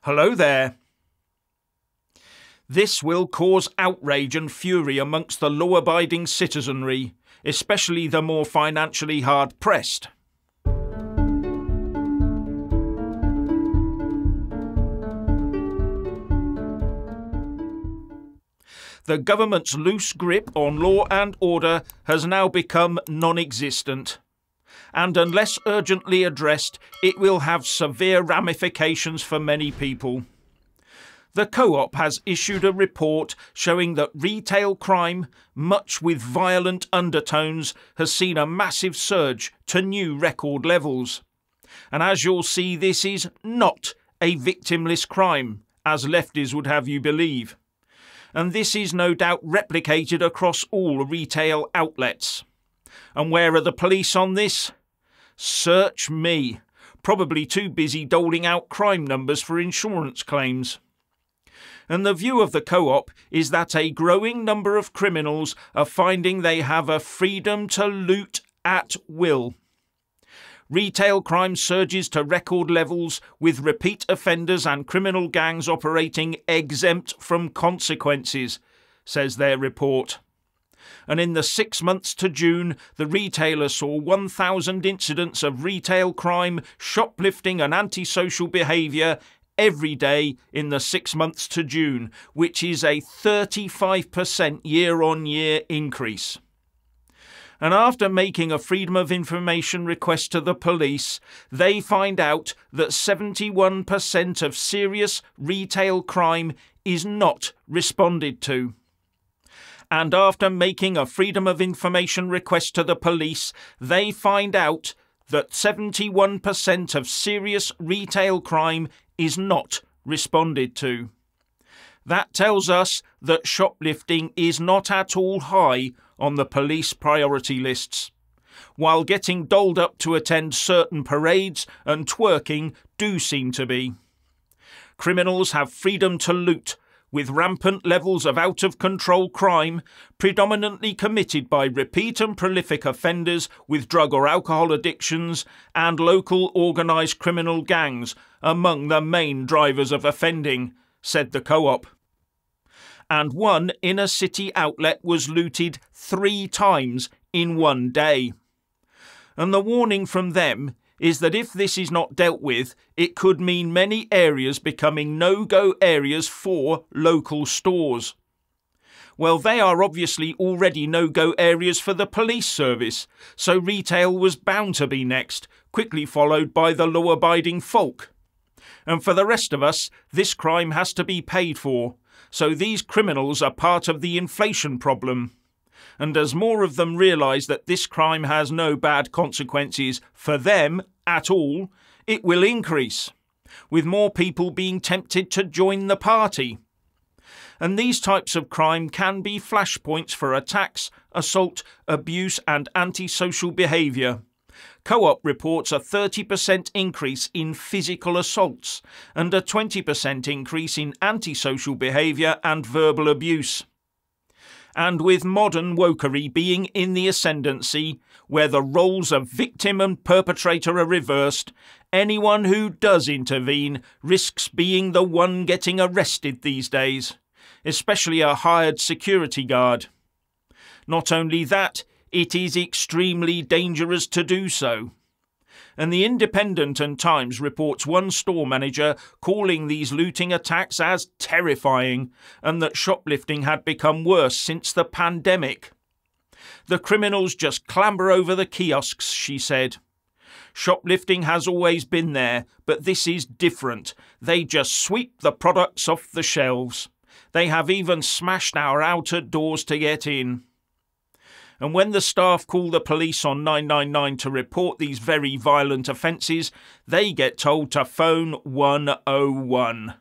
Hello there. This will cause outrage and fury amongst the law-abiding citizenry, especially the more financially hard-pressed. The government's loose grip on law and order has now become non-existent, and unless urgently addressed, it will have severe ramifications for many people. The Co-op has issued a report showing that retail crime, much with violent undertones, has seen a massive surge to new record levels. And as you'll see, this is not a victimless crime, as lefties would have you believe. And this is no doubt replicated across all retail outlets. And where are the police on this? Search me. Probably too busy doling out crime numbers for insurance claims. And the view of the Co-op is that a growing number of criminals are finding they have a freedom to loot at will. Retail crime surges to record levels, with repeat offenders and criminal gangs operating exempt from consequences, says their report. And in the 6 months to June, the retailer saw 1,000 incidents of retail crime, shoplifting and antisocial behaviour every day in the 6 months to June, which is a 35% year-on-year increase. And after making a Freedom of Information request to the police, they find out that 71% of serious retail crime is not responded to. And after making a Freedom of Information request to the police, they find out that 71% of serious retail crime is not responded to. That tells us that shoplifting is not at all high on the police priority lists, while getting dolled up to attend certain parades and twerking do seem to be. Criminals have freedom to loot, with rampant levels of out-of-control crime, predominantly committed by repeat and prolific offenders with drug or alcohol addictions, and local organised criminal gangs among the main drivers of offending, said the Co-op. And one inner-city outlet was looted 3 times in one day. And the warning from them is that if this is not dealt with, it could mean many areas becoming no-go areas for local stores. Well, they are obviously already no-go areas for the police service, so retail was bound to be next, quickly followed by the law-abiding folk. And for the rest of us, this crime has to be paid for, so these criminals are part of the inflation problem. And as more of them realise that this crime has no bad consequences for them at all, it will increase, with more people being tempted to join the party. And these types of crime can be flashpoints for attacks, assault, abuse and antisocial behaviour. Co-op reports a 30% increase in physical assaults and a 20% increase in antisocial behaviour and verbal abuse. And with modern wokery being in the ascendancy, where the roles of victim and perpetrator are reversed, anyone who does intervene risks being the one getting arrested these days, especially a hired security guard. Not only that, it is extremely dangerous to do so. And the Independent and Times reports one store manager calling these looting attacks as terrifying, and that shoplifting had become worse since the pandemic. The criminals just clamber over the kiosks, she said. Shoplifting has always been there, but this is different. They just sweep the products off the shelves. They have even smashed our outer doors to get in. And when the staff call the police on 999 to report these very violent offences, they get told to phone 101.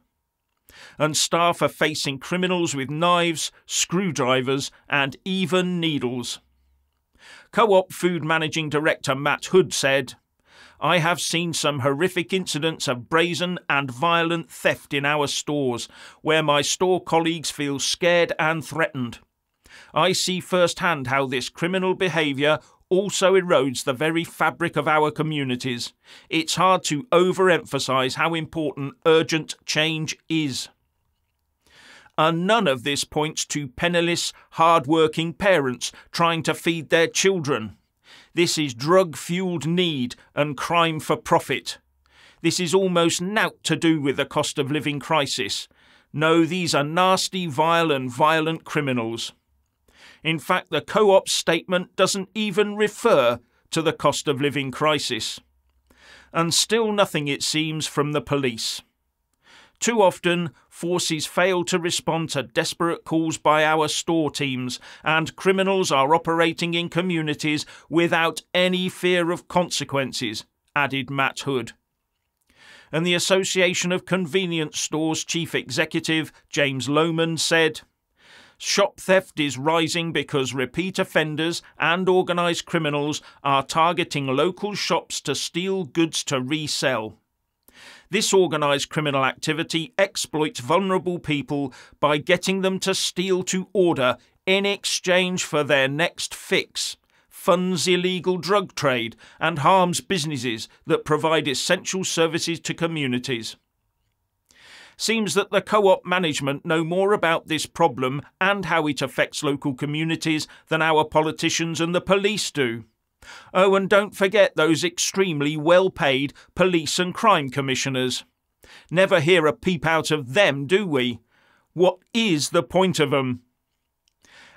And staff are facing criminals with knives, screwdrivers and even needles. Co-op Food Managing Director Matt Hood said, "I have seen some horrific incidents of brazen and violent theft in our stores, where my store colleagues feel scared and threatened. I see firsthand how this criminal behaviour also erodes the very fabric of our communities. It's hard to overemphasise how important urgent change is. And none of this points to penniless, hard-working parents trying to feed their children. This is drug-fuelled need and crime for profit. This is almost naught to do with the cost of living crisis. No, these are nasty, vile and violent criminals. In fact, the Co-op's statement doesn't even refer to the cost of living crisis. And still nothing, it seems, from the police. Too often, forces fail to respond to desperate calls by our store teams, and criminals are operating in communities without any fear of consequences, added Matt Hood. And the Association of Convenience Stores chief executive, James Lohman, said, "Shop theft is rising because repeat offenders and organised criminals are targeting local shops to steal goods to resell. This organised criminal activity exploits vulnerable people by getting them to steal to order in exchange for their next fix, funds illegal drug trade and harms businesses that provide essential services to communities." Seems that the Co-op management know more about this problem and how it affects local communities than our politicians and the police do. Oh, and don't forget those extremely well-paid police and crime commissioners. Never hear a peep out of them, do we? What is the point of them?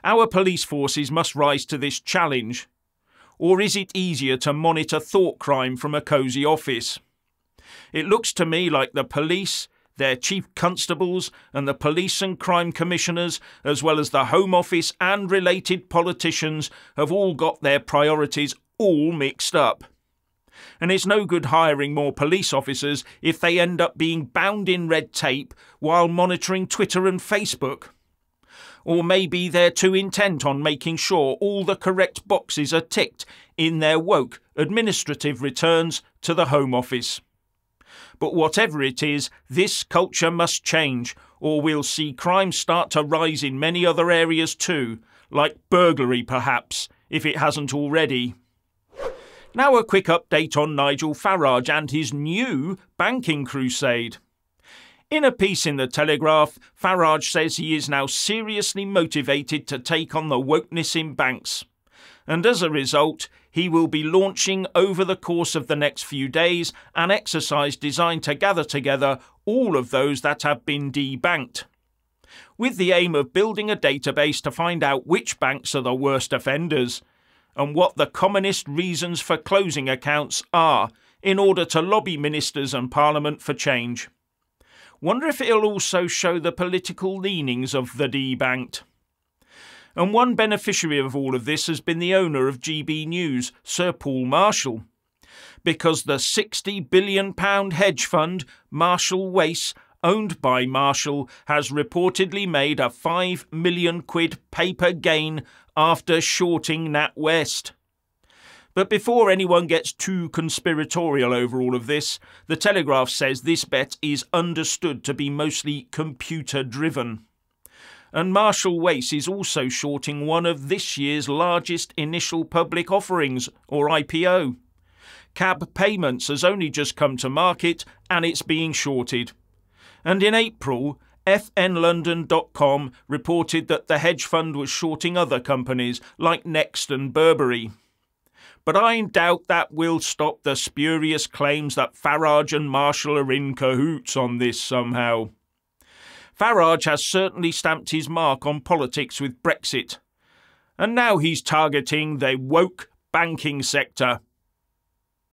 Our police forces must rise to this challenge. Or is it easier to monitor thought crime from a cosy office? It looks to me like the police, their chief constables and the police and crime commissioners, as well as the Home Office and related politicians, have all got their priorities all mixed up. And it's no good hiring more police officers if they end up being bound in red tape while monitoring Twitter and Facebook. Or maybe they're too intent on making sure all the correct boxes are ticked in their woke administrative returns to the Home Office. But whatever it is, this culture must change, or we'll see crime start to rise in many other areas too, like burglary perhaps, if it hasn't already. Now a quick update on Nigel Farage and his new banking crusade. In a piece in the Telegraph, Farage says he is now seriously motivated to take on the wokeness in banks. And as a result, he will be launching over the course of the next few days an exercise designed to gather together all of those that have been debanked, with the aim of building a database to find out which banks are the worst offenders and what the commonest reasons for closing accounts are in order to lobby ministers and Parliament for change. Wonder if it'll also show the political leanings of the debanked. And one beneficiary of all of this has been the owner of GB News, Sir Paul Marshall, because the £60 billion hedge fund, Marshall Wace, owned by Marshall, has reportedly made a £5 million paper gain after shorting NatWest. But before anyone gets too conspiratorial over all of this, the Telegraph says this bet is understood to be mostly computer-driven. And Marshall Wace is also shorting one of this year's largest initial public offerings, or IPO. Cab Payments has only just come to market and it's being shorted. And in April, FNLondon.com reported that the hedge fund was shorting other companies like Next and Burberry. But I doubt that will stop the spurious claims that Farage and Marshall are in cahoots on this somehow. Farage has certainly stamped his mark on politics with Brexit, and now he's targeting the woke banking sector.